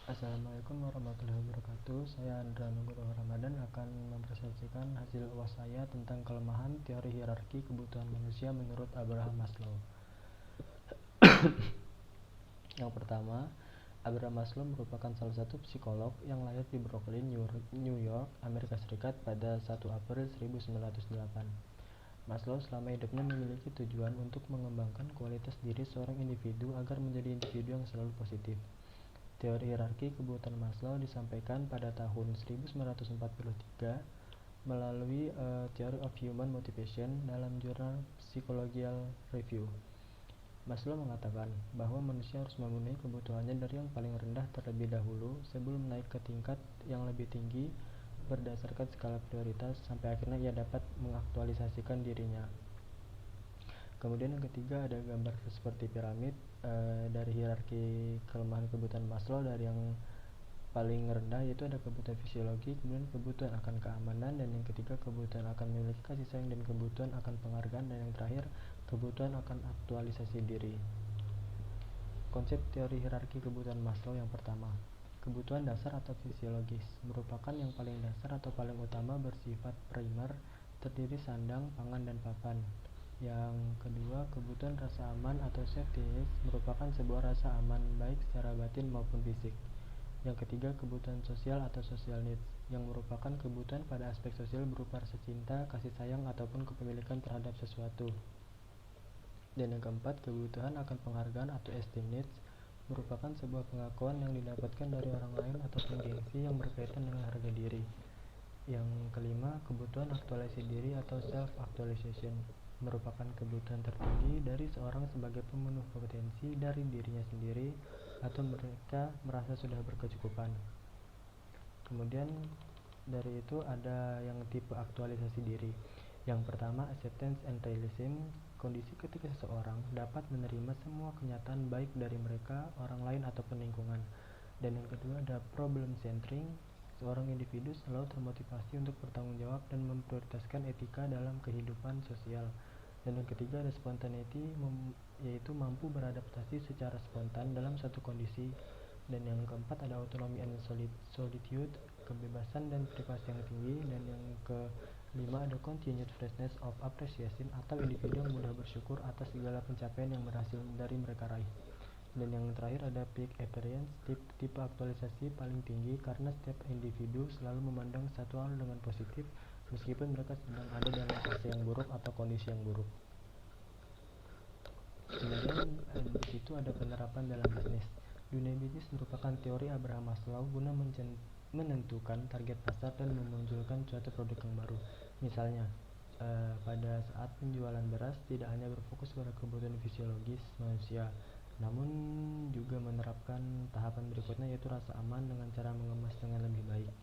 Assalamualaikum warahmatullahi wabarakatuh. Saya Andra Nugroho Ramadan akan mempresentasikan hasil UAS saya tentang kelemahan teori hierarki kebutuhan manusia menurut Abraham Maslow. Yang pertama, Abraham Maslow merupakan salah satu psikolog yang lahir di Brooklyn, New York, Amerika Serikat pada 1 April 1908. Maslow selama hidupnya memiliki tujuan untuk mengembangkan kualitas diri seorang individu agar menjadi individu yang selalu positif. Teori hierarki kebutuhan Maslow disampaikan pada tahun 1943 melalui Theory of Human Motivation dalam jurnal Psychological Review. Maslow mengatakan bahwa manusia harus memenuhi kebutuhannya dari yang paling rendah terlebih dahulu sebelum naik ke tingkat yang lebih tinggi berdasarkan skala prioritas sampai akhirnya ia dapat mengaktualisasikan dirinya. Kemudian yang ketiga ada gambar seperti piramid dari hierarki kelemahan kebutuhan Maslow, dari yang paling rendah yaitu ada kebutuhan fisiologi, kemudian kebutuhan akan keamanan, dan yang ketiga kebutuhan akan memiliki kasih sayang dan kebutuhan akan penghargaan, dan yang terakhir kebutuhan akan aktualisasi diri. Konsep teori hierarki kebutuhan Maslow yang pertama, kebutuhan dasar atau fisiologis merupakan yang paling dasar atau paling utama, bersifat primer, terdiri sandang, pangan, dan papan. Yang kedua, kebutuhan rasa aman atau safety needs merupakan sebuah rasa aman baik secara batin maupun fisik. Yang ketiga, kebutuhan sosial atau social needs yang merupakan kebutuhan pada aspek sosial berupa rasa cinta, kasih sayang, ataupun kepemilikan terhadap sesuatu. Dan yang keempat, kebutuhan akan penghargaan atau esteem needs merupakan sebuah pengakuan yang didapatkan dari orang lain ataupun gengsi yang berkaitan dengan harga diri. Yang kelima, kebutuhan aktualisasi diri atau self-actualization merupakan kebutuhan tertinggi dari seorang sebagai pemenuh potensi dari dirinya sendiri atau mereka merasa sudah berkecukupan. Kemudian dari itu ada yang tipe aktualisasi diri. Yang pertama, acceptance and realism, kondisi ketika seseorang dapat menerima semua kenyataan baik dari mereka, orang lain, ataupun lingkungan. Dan yang kedua ada problem centering, seorang individu selalu termotivasi untuk bertanggung jawab dan memprioritaskan etika dalam kehidupan sosial. Dan yang ketiga ada spontaneity, yaitu mampu beradaptasi secara spontan dalam satu kondisi. Dan yang keempat ada autonomy and solitude, kebebasan dan privasi yang tinggi. Dan yang kelima ada continued freshness of appreciation, atau individu yang mudah bersyukur atas segala pencapaian yang berhasil dari mereka raih. Dan yang terakhir ada peak appearance, tipe aktualisasi paling tinggi karena setiap individu selalu memandang satu hal dengan positif meskipun mereka sedang ada dalam fase yang buruk atau kondisi yang buruk. Kemudian di situ ada penerapan dalam bisnis. Dunia bisnis merupakan teori Abraham Maslow guna menentukan target pasar dan memunculkan suatu produk yang baru. Misalnya, pada saat penjualan beras tidak hanya berfokus pada kebutuhan fisiologis manusia, namun juga menerapkan tahapan berikutnya, yaitu rasa aman dengan cara mengemas dengan lebih baik.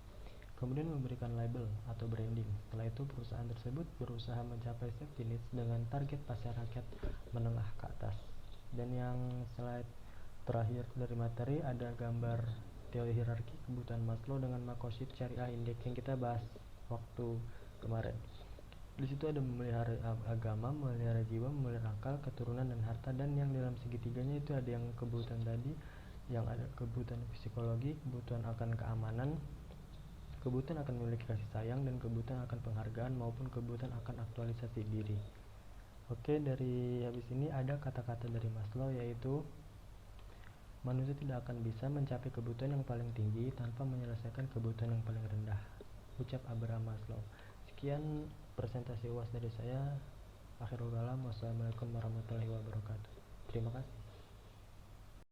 Kemudian memberikan label atau branding. Setelah itu perusahaan tersebut berusaha mencapai safety needs dengan target pasar rakyat menengah ke atas. Dan yang slide terakhir dari materi ada gambar teori hierarki kebutuhan Maslow dengan Makosit Syariah Index yang kita bahas waktu kemarin. Di situ ada memelihara agama, memelihara jiwa, memelihara akal, keturunan, dan harta. Dan yang dalam segitiganya itu ada yang kebutuhan tadi, yang ada kebutuhan psikologi, kebutuhan akan keamanan, kebutuhan akan memiliki kasih sayang, dan kebutuhan akan penghargaan maupun kebutuhan akan aktualisasi diri. Oke, dari habis ini ada kata-kata dari Maslow, yaitu manusia tidak akan bisa mencapai kebutuhan yang paling tinggi tanpa menyelesaikan kebutuhan yang paling rendah, ucap Abraham Maslow. Sekian presentasi UAS dari saya. Akhirul kalam, wassalamualaikum warahmatullahi wabarakatuh. Terima kasih.